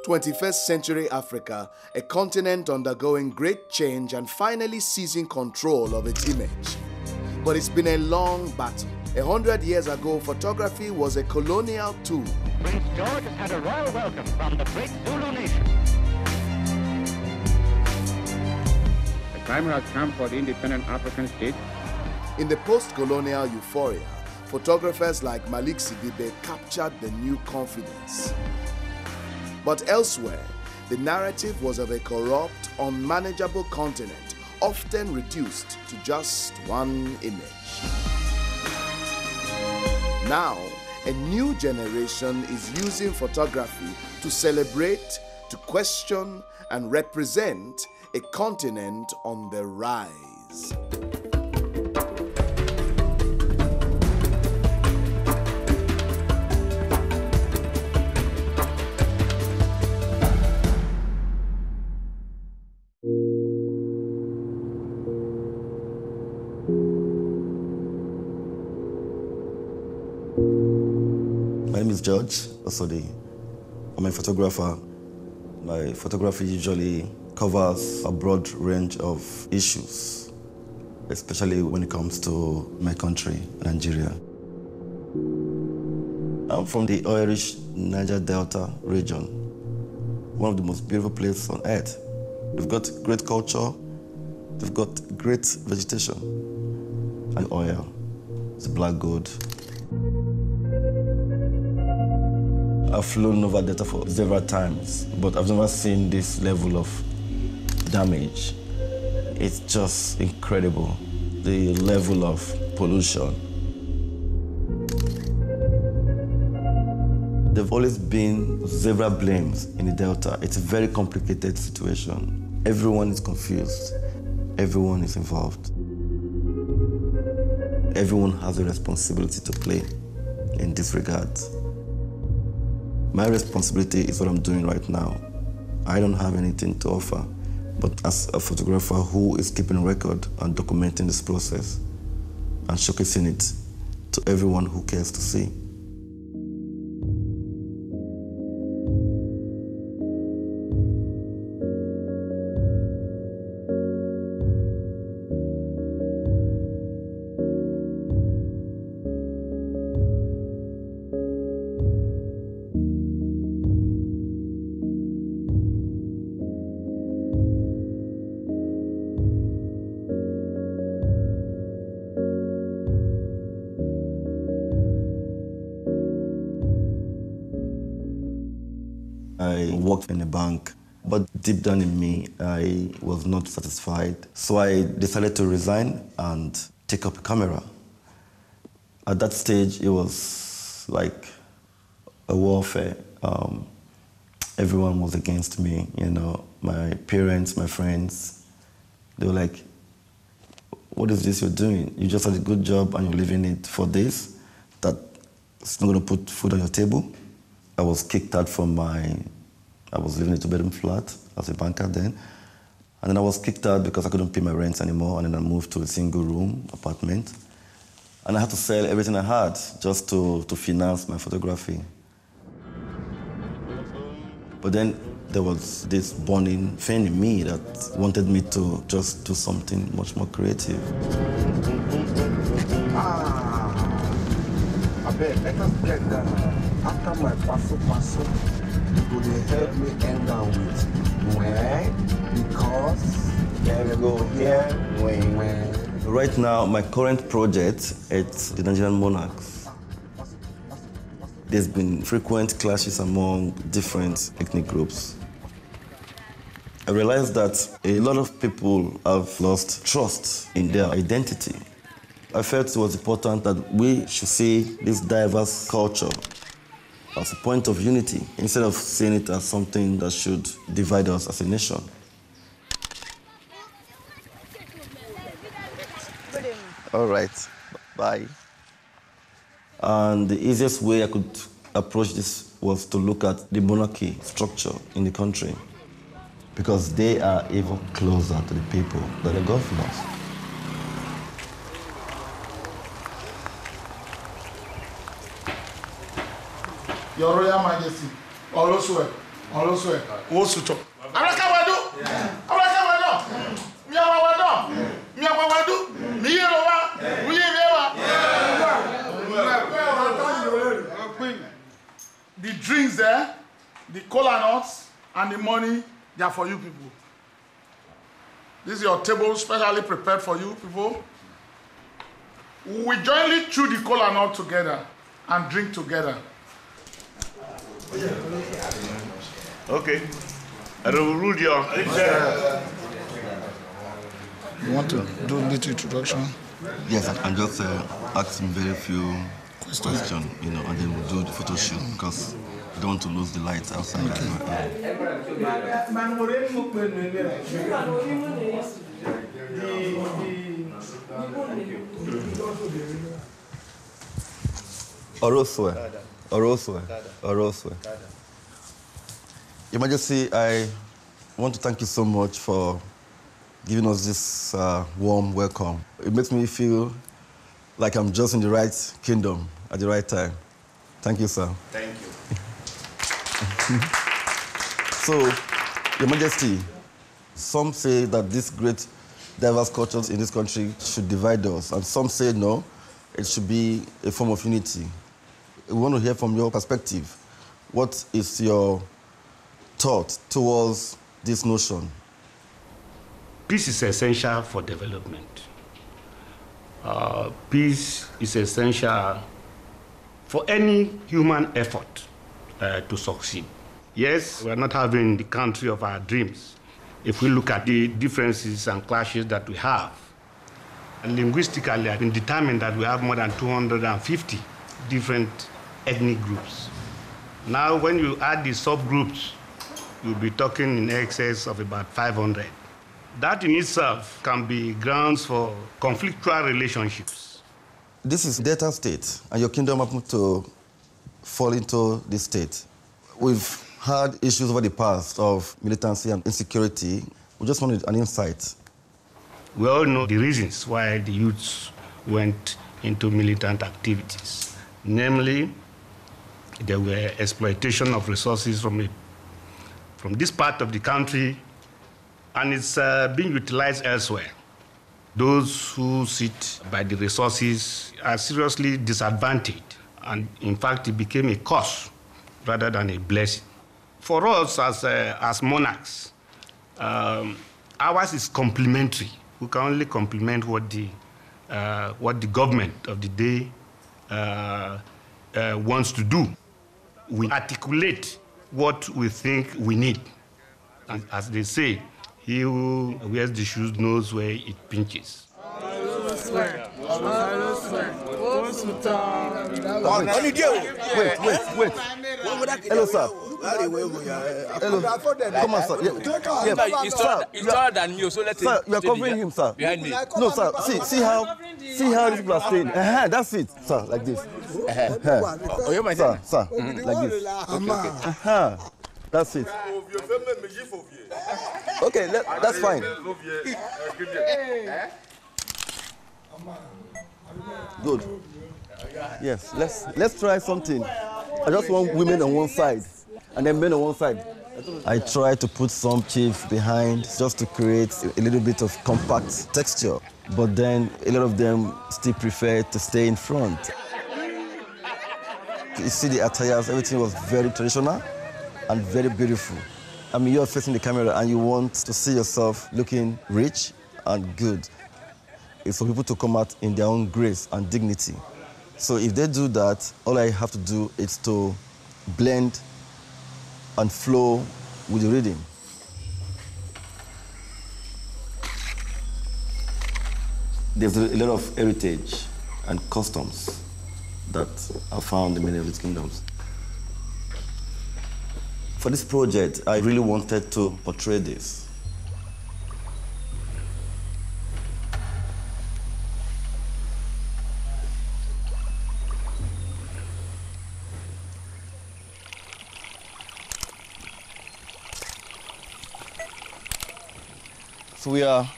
21st century Africa, a continent undergoing great change and finally seizing control of its image. But it's been a long battle. 100 years ago, photography was a colonial tool. Prince George has had a royal welcome from the great Zulu nation. The time has come for the independent African state. In the post-colonial euphoria, photographers like Malik Sidibe captured the new confidence. But elsewhere, the narrative was of a corrupt, unmanageable continent, often reduced to just one image. Now, a new generation is using photography to celebrate, to question, and represent a continent on the rise. My name is George Osodi. I'm a photographer. My photography usually covers a broad range of issues, especially when it comes to my country, Nigeria. I'm from the Rich Niger Delta region, one of the most beautiful places on earth. They've got great culture, they've got great vegetation, and oil. It's black gold. I've flown over Delta for several times, but I've never seen this level of damage. It's just incredible, the level of pollution. There've always been several blames in the Delta. It's a very complicated situation. Everyone is confused. Everyone is involved. Everyone has a responsibility to play in this regard. My responsibility is what I'm doing right now. I don't have anything to offer, but as a photographer who is keeping record and documenting this process and showcasing it to everyone who cares to see. I worked in a bank, but deep down in me, I was not satisfied. So I decided to resign and take up a camera. At that stage, it was like a warfare. Everyone was against me, you know, my parents, my friends. They were like, what is this you're doing? You just had a good job and you're leaving it for this? That's not gonna put food on your table? I was kicked out from I was living in a two-bedroom flat as a banker then. And then I was kicked out because I couldn't pay my rent anymore. And then I moved to a single-room apartment. And I had to sell everything I had just to finance my photography. But then there was this burning thing in me that wanted me to just do something much more creative. I bet let us get that. After my passo, would they help me end down with when? Because there we go here, when. Right now, my current project, it's the Nigerian Monarchs. There's been frequent clashes among different ethnic groups. I realized that a lot of people have lost trust in their identity. I felt it was important that we should see this diverse culture as a point of unity, instead of seeing it as something that should divide us as a nation. All right, bye. And the easiest way I could approach this was to look at the monarchy structure in the country, because they are even closer to the people than the governors. Your Royal Majesty, Oloswe, Also, also talk. Arakawado. Arakawado. Miawado. Miawado. Miyewa. The drinks there, the cola nuts, and the money, they are for you people. This is your table specially prepared for you people. We jointly chew the cola nut together and drink together. Okay. I will rule you. You want to do a little introduction? Yes, and just ask him very few questions, you know, and then we'll do the photo shoot because I don't want to lose the lights outside. Okay. Oroswe. Your Majesty, I want to thank you so much for giving us this warm welcome. It makes me feel like I'm just in the right kingdom at the right time. Thank you, sir. Thank you. So, Your Majesty, some say that these great diverse cultures in this country should divide us, and some say no, it should be a form of unity. We want to hear from your perspective. What is your thought towards this notion? Peace is essential for development. Peace is essential for any human effort to succeed. Yes, we are not having the country of our dreams. If we look at the differences and clashes that we have, and linguistically, I've been determined that we have more than 250 different ethnic groups. Now, when you add the subgroups, you'll be talking in excess of about 500. That in itself can be grounds for conflictual relationships. This is Delta State, and your kingdom happened to fall into this state. We've had issues over the past of militancy and insecurity. We just wanted an insight. We all know the reasons why the youths went into militant activities. Namely, there were exploitation of resources from this part of the country, and it's being utilized elsewhere. Those who sit by the resources are seriously disadvantaged, and in fact, it became a curse rather than a blessing. For us as monarchs, ours is complementary. We can only complement what the government of the day wants to do. We articulate what we think we need. And as they say, he who wears the shoes knows where it pinches. Wait. Hello, sir. Hello. Come on, sir. He's taller than you, so let's sir, you are covering him, sir. Behind me. No, sir. See how these people are staying. That's it, sir. Like this. Sir. Like this. Okay. That's it. Okay, that's fine. Good. Yes, let's try something. I just want women on one side and then men on one side. I try to put some chiefs behind just to create a little bit of compact texture, but then a lot of them still prefer to stay in front. You see the attires, everything was very traditional and very beautiful. I mean, you're facing the camera and you want to see yourself looking rich and good. It's for people to come out in their own grace and dignity. So if they do that, all I have to do is to blend and flow with the rhythm. There's a lot of heritage and customs that are found in many of these kingdoms. For this project, I really wanted to portray this. So we are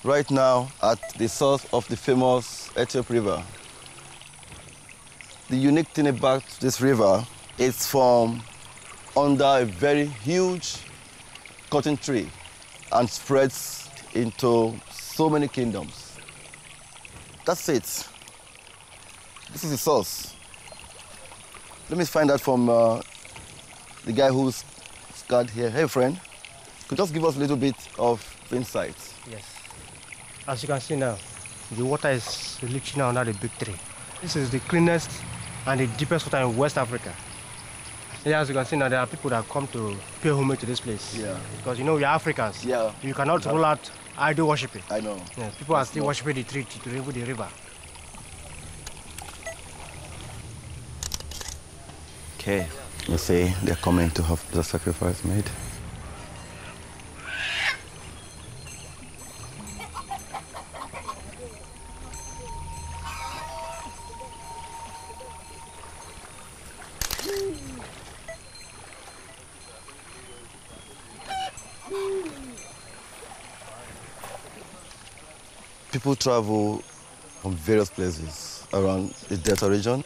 right now at the source of the famous Ethiop River. The unique thing about this river is from under a very huge cotton tree and spreads into so many kingdoms. That's it. This is the source. Let me find out from the guy who's got here. Hey, friend, could you just give us a little bit of insight? Yes. As you can see now, the water is reaching under the big tree. This is the cleanest and the deepest water in West Africa. Yeah, as you can see now, there are people that come to pay homage to this place. Yeah. Because, you know, we are Africans. Yeah. You cannot rule out idol worshiping. I know. Yeah, people are still worshiping the tree to remove the river. Okay. You see, they're coming to have the sacrifice made. People travel from various places around the Delta region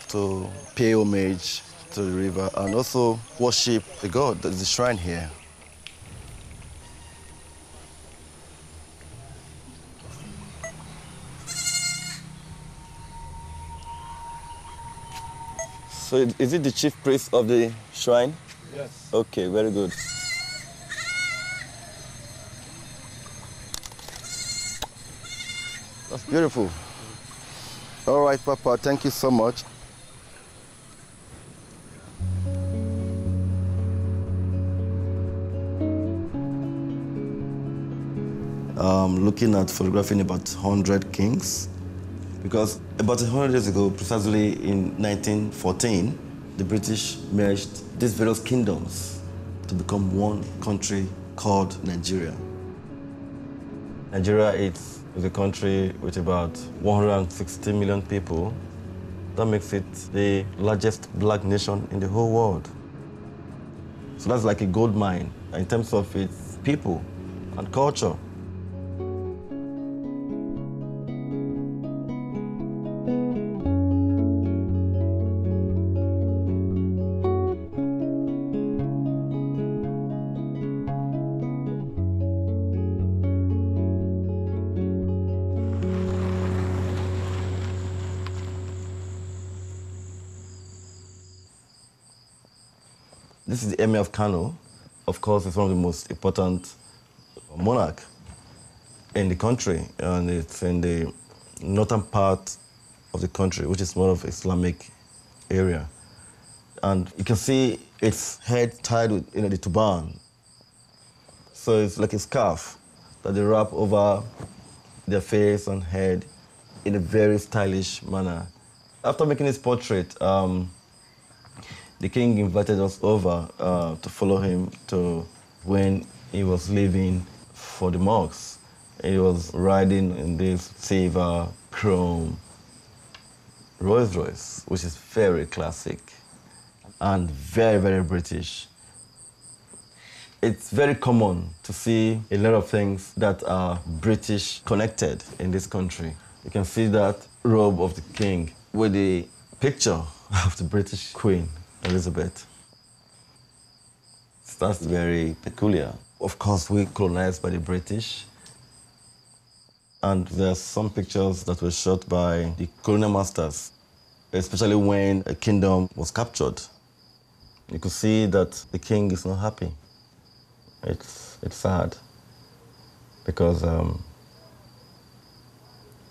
to pay homage to the river and also worship the god. There's a shrine here. So is it the chief priest of the shrine? Yes. Okay, very good. That's beautiful. All right, Papa, thank you so much. Looking at photographing about 100 kings, because about 100 years ago, precisely in 1914, the British merged these various kingdoms to become one country called Nigeria. Nigeria is a country with about 160 million people. That makes it the largest black nation in the whole world. So that's like a gold mine in terms of its people and culture. This is the Emir of Kano. Of course, it's one of the most important monarchs in the country, and it's in the northern part of the country, which is more of Islamic area. And you can see its head tied with the turban. So it's like a scarf that they wrap over their face and head in a very stylish manner. After making this portrait, the king invited us over to follow him to when he was leaving for the mosques. He was riding in this silver chrome Rolls Royce, which is very classic and very, very British. It's very common to see a lot of things that are British connected in this country. You can see that robe of the king with the picture of the British Queen Elizabeth. So that's very peculiar. Of course, we colonized by the British. And there are some pictures that were shot by the colonial masters, especially when a kingdom was captured. You could see that the king is not happy. It's sad because,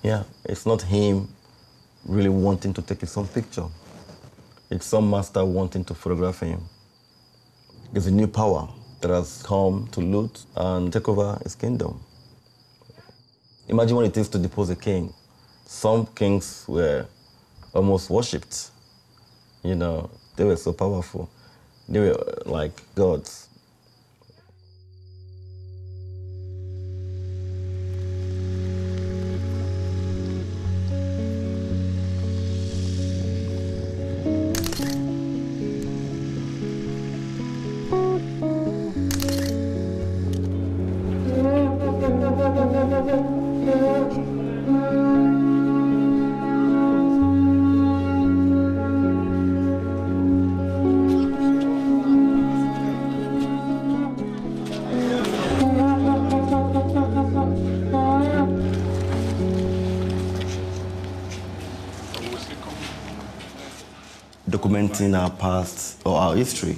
yeah, it's not him really wanting to take his own picture. It's some master wanting to photograph him. There's a new power that has come to loot and take over his kingdom. Imagine what it is to depose a king. Some kings were almost worshipped. You know, they were so powerful. They were like gods. documenting our past or our history.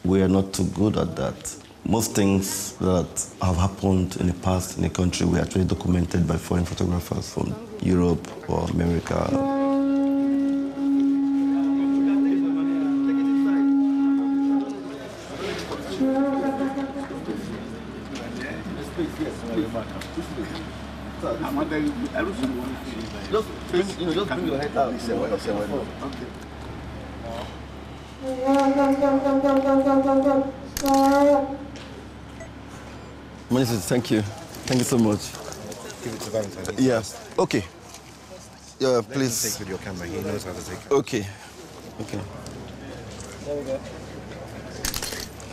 We are not too good at that. Most things that have happened in the past in the country were actually documented by foreign photographers from Europe or America. Just bring your head out. Okay. Minister, thank you. Thank you so much. Give it to Valentine. Yes. Okay. Yeah, please. Take with your camera. He knows how to take it. Okay. Okay. There we go.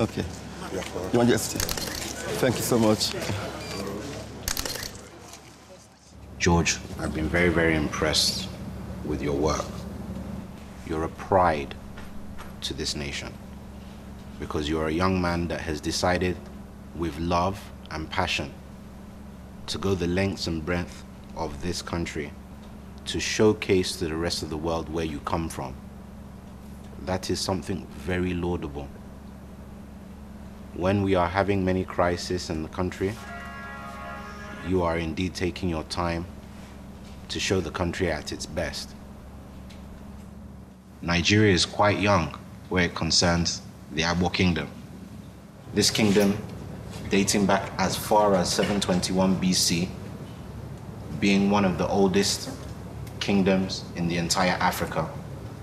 Okay. Your Majesty. Thank you so much. George, I've been very, very impressed with your work. You're a pride to this nation because you're a young man that has decided with love and passion to go the lengths and breadth of this country to showcase to the rest of the world where you come from. That is something very laudable. When we are having many crises in the country, you are indeed taking your time to show the country at its best. Nigeria is quite young where it concerns the Agbo Kingdom. This kingdom, dating back as far as 721 BC, being one of the oldest kingdoms in the entire Africa.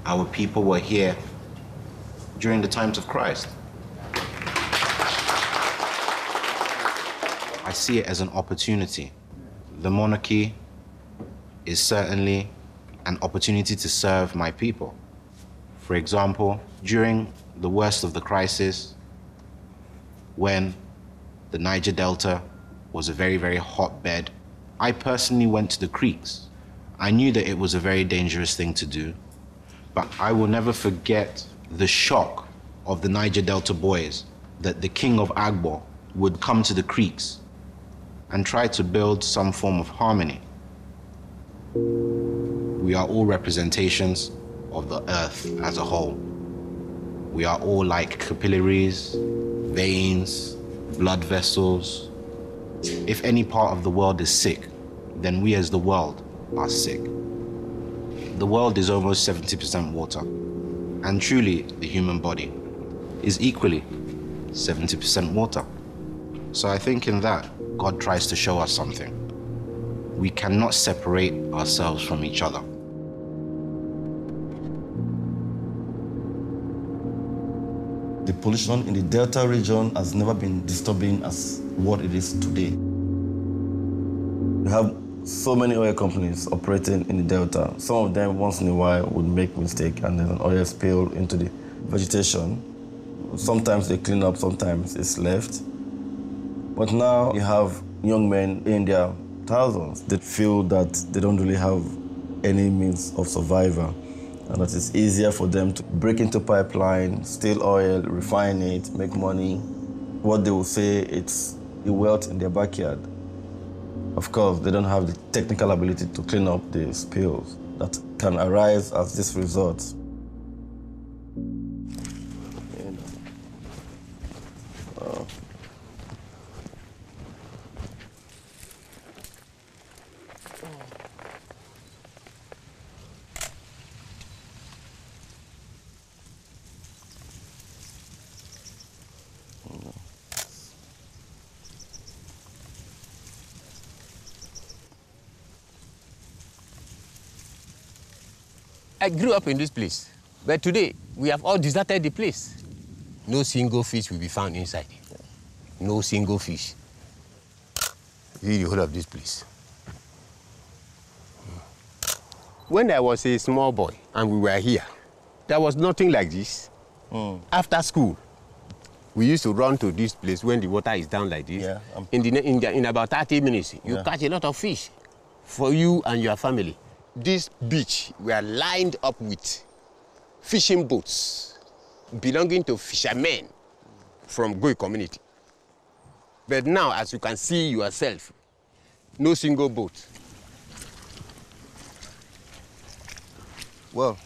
Our people were here during the times of Christ. I see it as an opportunity. The monarchy is certainly an opportunity to serve my people. For example, during the worst of the crisis, when the Niger Delta was a very, very hotbed, I personally went to the creeks. I knew that it was a very dangerous thing to do, but I will never forget the shock of the Niger Delta boys that the king of Agbo would come to the creeks and try to build some form of harmony. We are all representations of the earth as a whole. We are all like capillaries, veins, blood vessels. If any part of the world is sick, then we as the world are sick. The world is almost 70% water, and truly the human body is equally 70% water. So I think in that, God tries to show us something. We cannot separate ourselves from each other. The pollution in the Delta region has never been disturbing as what it is today. We have so many oil companies operating in the Delta. Some of them once in a while would make mistake and then an oil spill into the vegetation. Sometimes they clean up, sometimes it's left. But now you have young men in their thousands that feel that they don't really have any means of survival, and that it's easier for them to break into pipeline, steal oil, refine it, make money. What they will say, it's the wealth in their backyard. Of course, they don't have the technical ability to clean up the spills that can arise as this result. I grew up in this place, but today we have all deserted the place. No single fish will be found inside. No single fish. See the whole of this place. When I was a small boy and we were here, there was nothing like this. After school, we used to run to this place when the water is down like this. Yeah, in about 30 minutes, you catch a lot of fish for you and your family. This beach were lined up with fishing boats belonging to fishermen from Goi community. But now, as you can see yourself, no single boat. Well,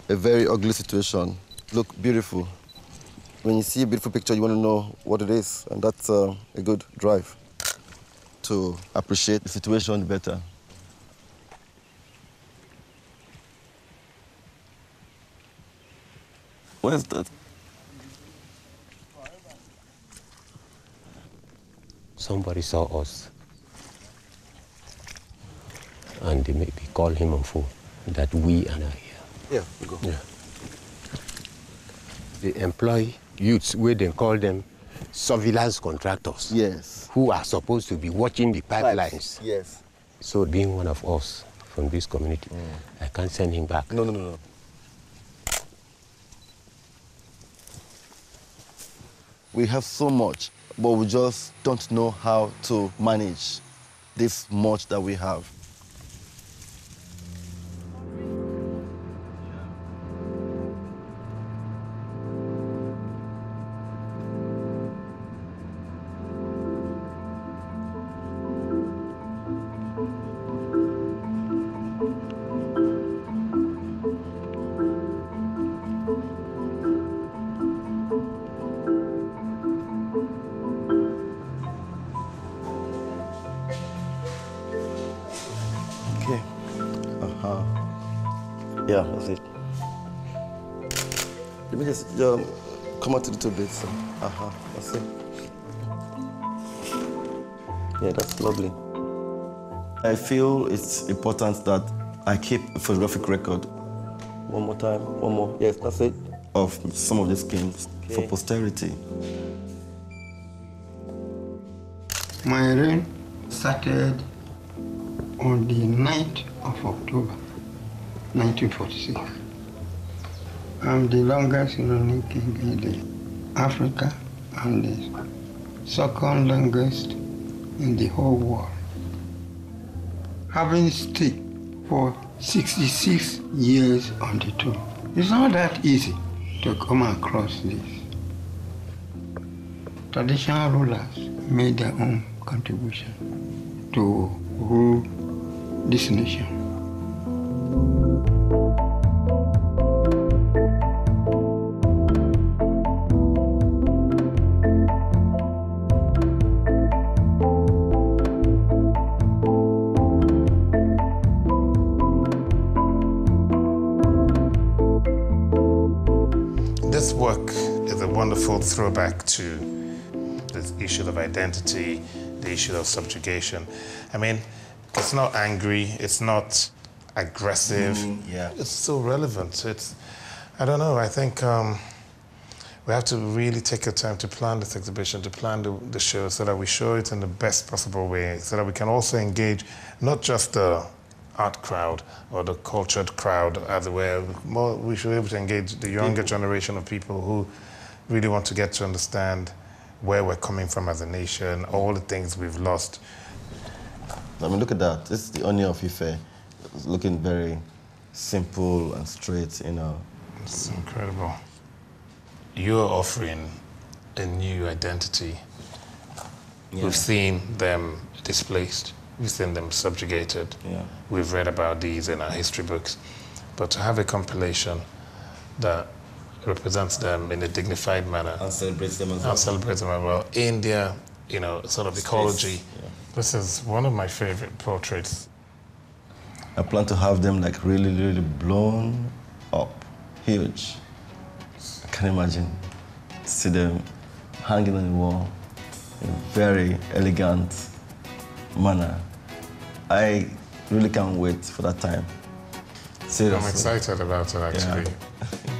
a very ugly situation look beautiful. When you see a beautiful picture, you want to know what it is, and that's a good drive to appreciate the situation better. Where's that? Somebody saw us, and they maybe called him on phone that we are here. Yeah, go. Yeah. They employ youths where they call them surveillance contractors. Yes. Who are supposed to be watching the pipelines. Yes. So being one of us from this community, I can't send him back. No. We have so much, but we just don't know how to manage this much that we have. Yeah, that's it. Let me just come out a little bit. So. That's it. Yeah, that's lovely. I feel it's important that I keep a photographic record. One more time, one more. Yes, that's it. Of some of these kings for posterity. My reign started on the 9th of October, 1946. I'm the longest reigning king in Africa and the second longest in the whole world. Having stayed for 66 years on the throne, it's not that easy to come across this. Traditional rulers made their own contribution to rule this nation. This work is a wonderful throwback to the issue of identity, the issue of subjugation. I mean, it's not angry, it's not aggressive. Yeah. It's still relevant. I don't know, I think we have to really take the time to plan this exhibition, to plan the show so that we show it in the best possible way, so that we can also engage not just the art crowd or the cultured crowd, as it were. We should be able to engage the younger generation of people who really want to get to understand where we're coming from as a nation, all the things we've lost. I mean, look at that. This is the Onion of Ife. It's looking very simple and straight, you know. It's incredible. You're offering a new identity. Yeah. We've seen them displaced. We've seen them subjugated. Yeah. We've read about these in our history books. But to have a compilation that represents them in a dignified manner. And celebrates them as well. And celebrates them as well. In their, you know, sort of ecology. Yeah. This is one of my favorite portraits. I plan to have them like really, really blown up, huge. I can imagine. See them hanging on the wall in a very elegant manner. I really can't wait for that time. Seriously. I'm excited about it, actually. Yeah.